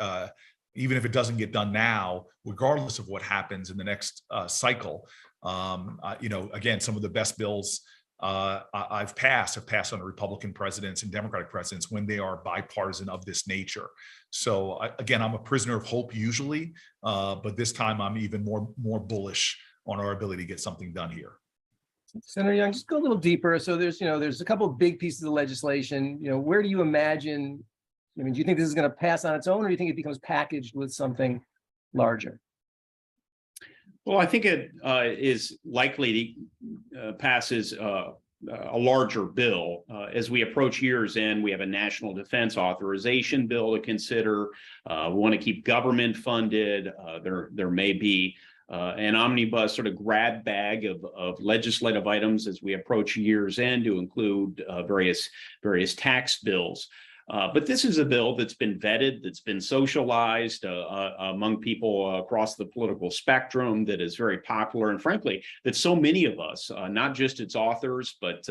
Speaker 1: Even if it doesn't get done now, regardless of what happens in the next cycle, again, some of the best bills have passed under Republican presidents and Democratic presidents when they are bipartisan of this nature. So again, I'm a prisoner of hope usually, but this time I'm even more bullish on our ability to get something done here.
Speaker 14: Senator Young, just go a little deeper. So there's a couple of big pieces of legislation. Where do you imagine? Do you think this is going to pass on its own, or do you think it becomes packaged with something larger?
Speaker 15: Well, I think it is likely to passes a larger bill. As we approach year's end, we have a national defense authorization bill to consider. We want to keep government funded. There may be an omnibus sort of grab bag of legislative items as we approach year's end to include various tax bills. But this is a bill that's been vetted, that's been socialized among people across the political spectrum, that is very popular, and frankly, that so many of us, not just its authors, but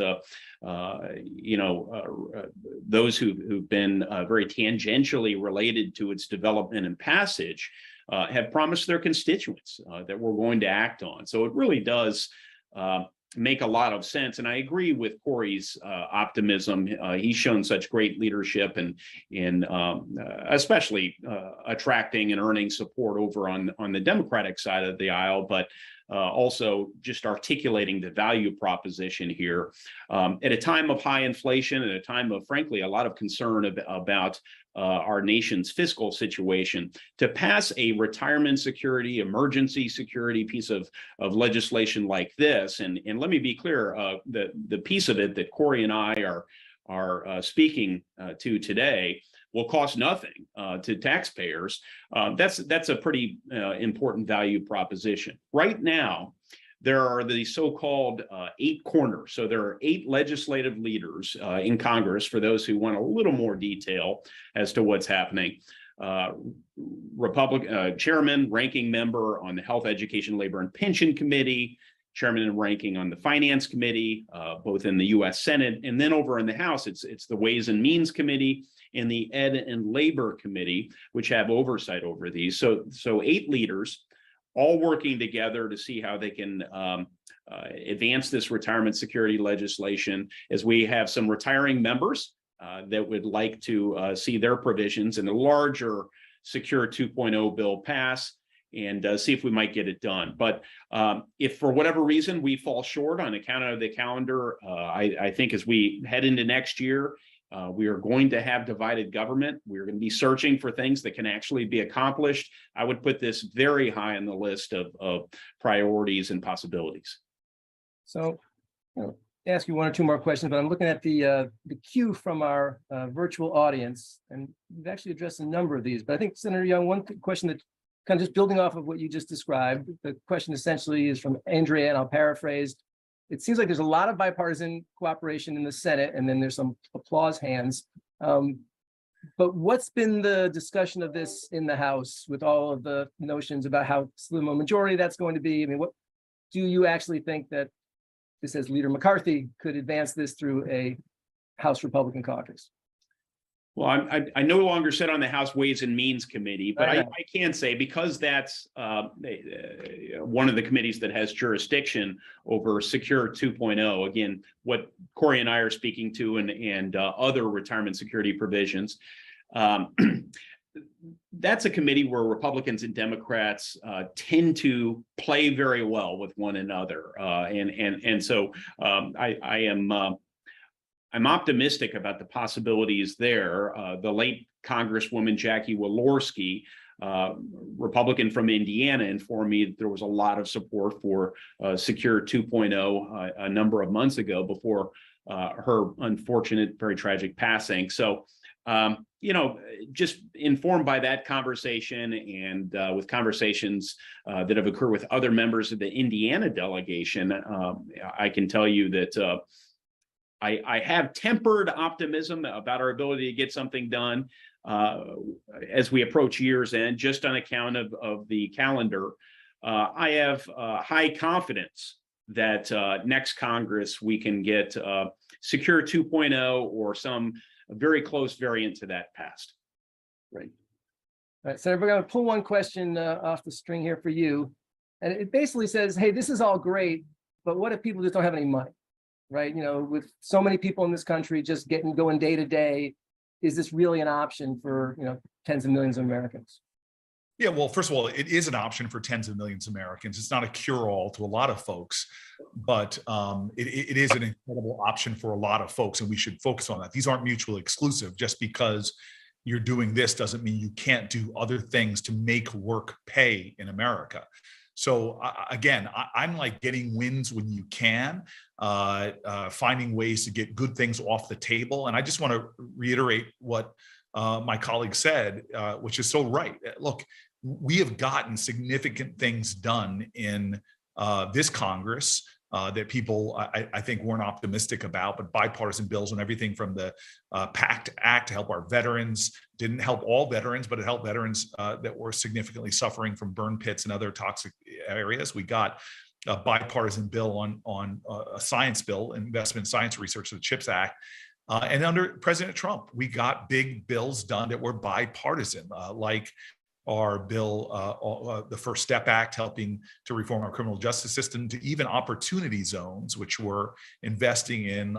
Speaker 15: those who've been very tangentially related to its development and passage, have promised their constituents that we're going to act on. So it really does make a lot of sense. And I agree with Cory's optimism. He's shown such great leadership in especially attracting and earning support over on the Democratic side of the aisle, but also just articulating the value proposition here. At a time of high inflation, at a time of, frankly, a lot of concern about our nation's fiscal situation, to pass a retirement security, emergency security piece of legislation like this. And let me be clear, the piece of it that Cory and I are speaking to today will cost nothing to taxpayers. That's a pretty important value proposition. Right now, there are the so-called 8 corners. So there are 8 legislative leaders in Congress, for those who want a little more detail as to what's happening. Republican chairman, ranking member on the Health, Education, Labor, and Pension Committee, chairman and ranking on the Finance Committee, both in the U.S. Senate, and then over in the House, it's the Ways and Means Committee and the Ed and Labor Committee, which have oversight over these. So 8 leaders, all working together to see how they can advance this retirement security legislation, as we have some retiring members that would like to see their provisions in the larger Secure 2.0 bill pass, and see if we might get it done. But if for whatever reason we fall short on account of the calendar, I think as we head into next year, we are going to have divided government. We're going to be searching for things that can actually be accomplished. I would put this very high on the list of priorities and possibilities.
Speaker 14: So, ask you 1 or 2 more questions, but I'm looking at the queue from our virtual audience, and we've actually addressed a number of these. But I think, Senator Young, one question that kind of just building off of what you just described, the question essentially is from Andrea, and I'll paraphrase. It seems like there's a lot of bipartisan cooperation in the Senate, and then there's some applause hands. But what's been the discussion of this in the House, with all of the notions about how slim a majority that's going to be? I mean, what do you actually think that this, as Leader McCarthy, could advance this through a House Republican caucus?
Speaker 15: Well, I no longer sit on the House Ways and Means Committee, but I can say, because that's one of the committees that has jurisdiction over Secure 2.0, again, what Cory and I are speaking to, and other retirement security provisions, that's a committee where Republicans and Democrats tend to play very well with one another. And so I'm optimistic about the possibilities there. The late Congresswoman Jackie Walorski, Republican from Indiana, informed me that there was a lot of support for Secure 2.0 a number of months ago, before her unfortunate, very tragic passing. So, just informed by that conversation, and with conversations that have occurred with other members of the Indiana delegation, I can tell you that I have tempered optimism about our ability to get something done as we approach year's end, just on account of the calendar. I have high confidence that next Congress we can get Secure 2.0 or some very close variant to that passed.
Speaker 14: Right. All right, Senator, we're going to pull one question off the string here for you. And it basically says, hey, this is all great, but what if people just don't have any money? Right? With so many people in this country just going day to day, is this really an option for, tens of millions of Americans?
Speaker 1: Yeah, well, first of all, it is an option for tens of millions of Americans. It's not a cure-all to a lot of folks, but it is an incredible option for a lot of folks, and we should focus on that. These aren't mutually exclusive. Just because you're doing this doesn't mean you can't do other things to make work pay in America. So again, I'm like getting wins when you can, finding ways to get good things off the table. And I just want to reiterate what my colleague said, which is so right. Look, we have gotten significant things done in this Congress that people, I think, weren't optimistic about, but bipartisan bills and everything from the PACT Act to help our veterans. Didn't help all veterans, but it helped veterans that were significantly suffering from burn pits and other toxic areas. We got a bipartisan bill on a science bill, investment in science research, the CHIPS Act. And under President Trump, we got big bills done that were bipartisan, like our bill, the First Step Act, helping to reform our criminal justice system, to even opportunity zones, which we're investing in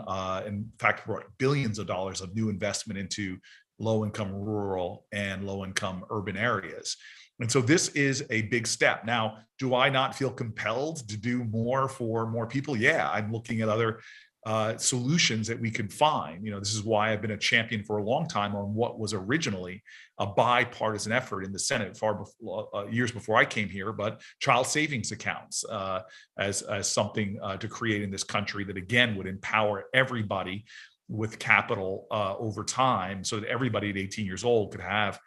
Speaker 1: fact, brought billions of dollars of new investment into low-income rural and low-income urban areas. And so this is a big step. Now, do I not feel compelled to do more for more people? Yeah, I'm looking at other solutions that we could find. This is why I've been a champion for a long time on what was originally a bipartisan effort in the Senate years before I came here, but child savings accounts as something to create in this country that, again, would empower everybody with capital over time, so that everybody at 18 years old could have,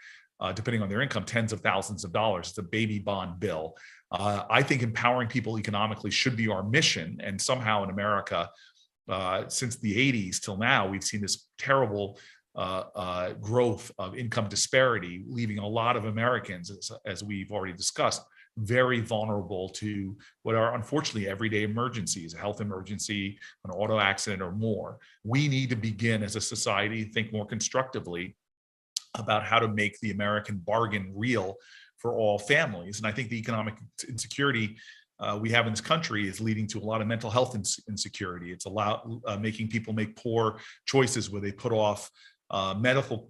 Speaker 1: depending on their income, tens of thousands of dollars. It's a baby bond bill. I think empowering people economically should be our mission. And somehow in America, since the 80s till now, we've seen this terrible growth of income disparity, leaving a lot of Americans, as we've already discussed, very vulnerable to what are unfortunately everyday emergencies, a health emergency, an auto accident or more. We need to begin as a society to think more constructively about how to make the American bargain real for all families. And I think the economic insecurity we have in this country is leading to a lot of mental health insecurity. It's making people make poor choices where they put off medical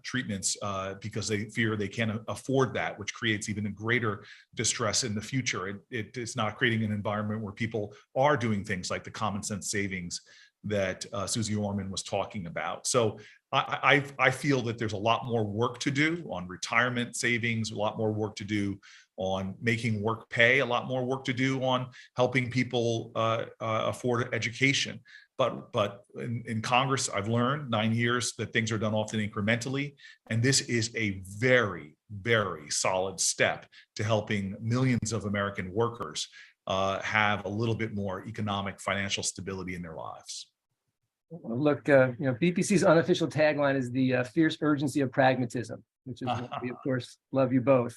Speaker 1: treatments because they fear they can't afford that, which creates even a greater distress in the future. It is not creating an environment where people are doing things like the common sense savings that Suze Orman was talking about. So I feel that there's a lot more work to do on retirement savings, a lot more work to do on making work pay, a lot more work to do on helping people afford education. But in Congress, I've learned 9 years that things are done often incrementally. And this is a very, very solid step to helping millions of American workers have a little bit more economic financial stability in their lives.
Speaker 14: Look, BPC's unofficial tagline is the fierce urgency of pragmatism, which is what we, of course, love you both.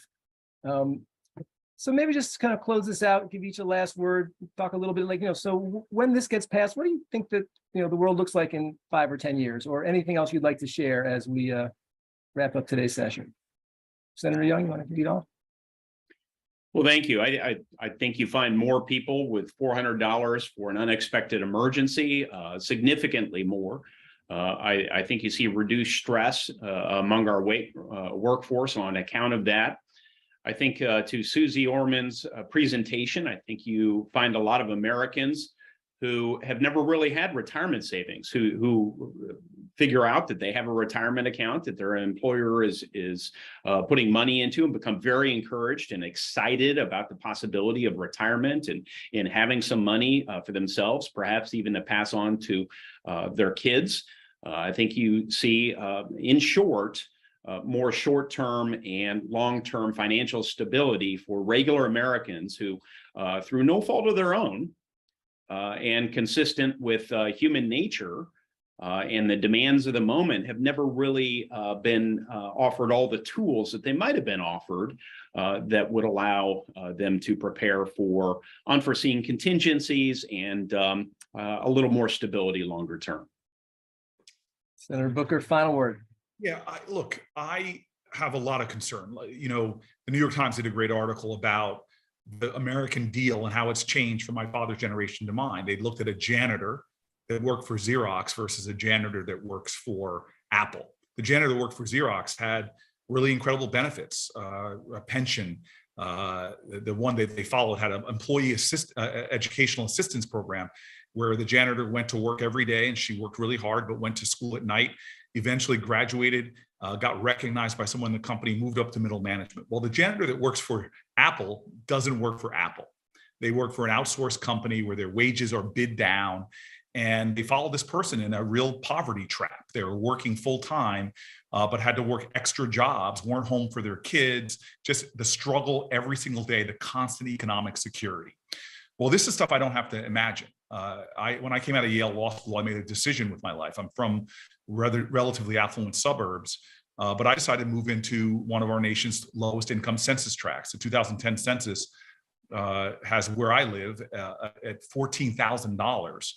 Speaker 14: So maybe just kind of close this out, give each a last word, talk a little bit like, so when this gets passed, what do you think that, the world looks like in 5 or 10 years, or anything else you'd like to share as we wrap up today's session? Senator Young, you want to lead off?
Speaker 15: Well, thank you. I think you find more people with $400 for an unexpected emergency, significantly more. I think you see reduced stress among our workforce on account of that. I think to Suze Orman's presentation, I think you find a lot of Americans who have never really had retirement savings, who figure out that they have a retirement account that their employer is putting money into, and become very encouraged and excited about the possibility of retirement and having some money for themselves, perhaps even to pass on to their kids. I think you see, in short, more short-term and long-term financial stability for regular Americans who, through no fault of their own, and consistent with human nature and the demands of the moment, have never really been offered all the tools that they might have been offered that would allow them to prepare for unforeseen contingencies and a little more stability longer term.
Speaker 14: Senator Booker, final word.
Speaker 1: Yeah, look, I have a lot of concern. The New York Times did a great article about the American deal and how it's changed from my father's generation to mine. They looked at a janitor that worked for Xerox versus a janitor that works for Apple. The janitor that worked for Xerox had really incredible benefits, a pension. The one that they followed had an employee educational assistance program where the janitor went to work every day and she worked really hard, but went to school at night, eventually graduated, got recognized by someone in the company, moved up to middle management. Well, the janitor that works for Apple doesn't work for Apple. They work for an outsourced company where their wages are bid down, and they follow this person in a real poverty trap. They were working full time, but had to work extra jobs, weren't home for their kids, just the struggle every single day, the constant economic security. Well, this is stuff I don't have to imagine. When I came out of Yale Law School, I made a decision with my life. I'm from relatively affluent suburbs, but I decided to move into one of our nation's lowest income census tracts. The 2010 census has where I live at $14,000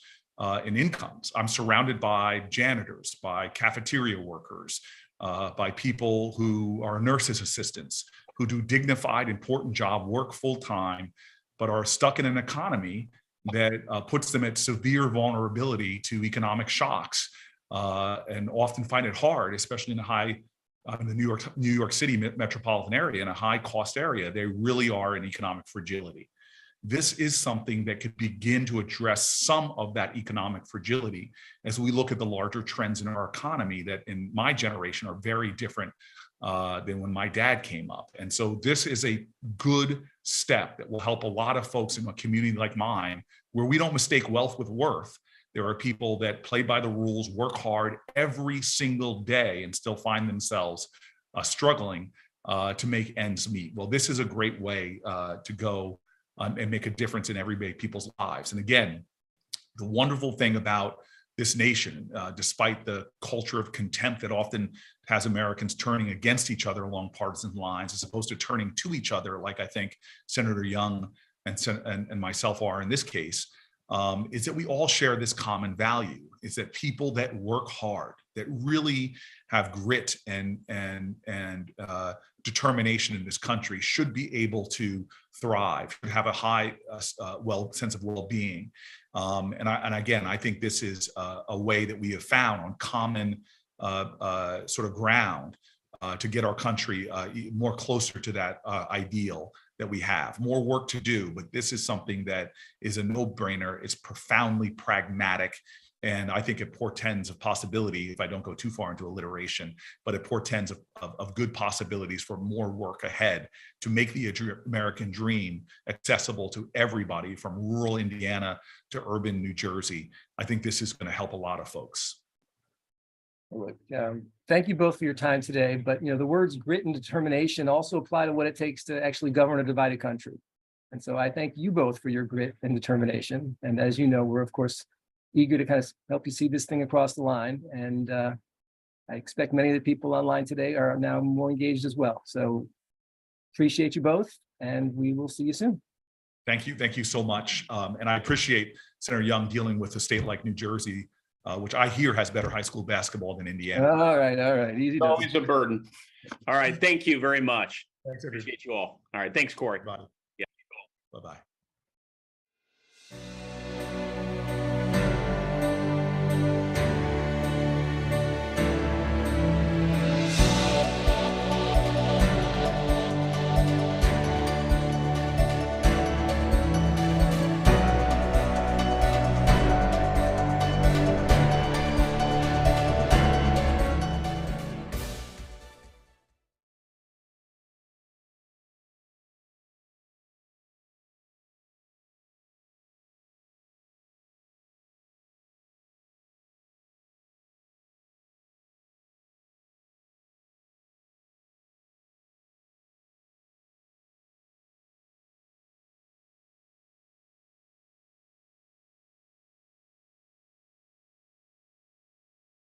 Speaker 1: in incomes. I'm surrounded by janitors, by cafeteria workers, by people who are nurses' assistants, who do dignified, important job, work full time, but are stuck in an economy that puts them at severe vulnerability to economic shocks, and often find it hard, especially in the New York City metropolitan area, in a high cost area. They really are in economic fragility. this is something that could begin to address some of that economic fragility as we look at the larger trends in our economy that in my generation are very different than when my dad came up. And so this is a good step that will help a lot of folks in a community like mine, where we don't mistake wealth with worth. There are people that play by the rules, work hard every single day, and still find themselves struggling to make ends meet. Well, this is a great way to go and make a difference in everyday people's lives. And again, the wonderful thing about this nation, despite the culture of contempt that often has Americans turning against each other along partisan lines, as opposed to turning to each other, like I think Senator Young and myself are in this case, is that we all share this common value, is that people that work hard, that really have grit and determination in this country should be able to thrive, have a high sense of well-being. And again, I think this is a way that we have found on common sort of ground to get our country more closer to that ideal that we have. More work to do, but this is something that is a no-brainer. It's profoundly pragmatic. And I think it portends of possibility, if I don't go too far into alliteration, but it portends of good possibilities for more work ahead to make the American dream accessible to everybody from rural Indiana to urban New Jersey. I think this is going to help a lot of folks.
Speaker 14: Thank you both for your time today. But the words grit and determination also apply to what it takes to actually govern a divided country. And so I thank you both for your grit and determination. And as you know, we're of course eager to kind of help you see this thing across the line. And I expect many of the people online today are now more engaged as well. So appreciate you both, and we will see you soon.
Speaker 1: Thank you. Thank you so much. And I appreciate Senator Young dealing with a state like New Jersey, which I hear has better high school basketball than Indiana.
Speaker 14: All right. Easy.
Speaker 15: It's always a burden. All right. Thank you very much.
Speaker 1: Thanks,
Speaker 15: appreciate you all. All right. Thanks, Cory.
Speaker 1: Bye.
Speaker 15: Yeah.
Speaker 1: Bye-bye.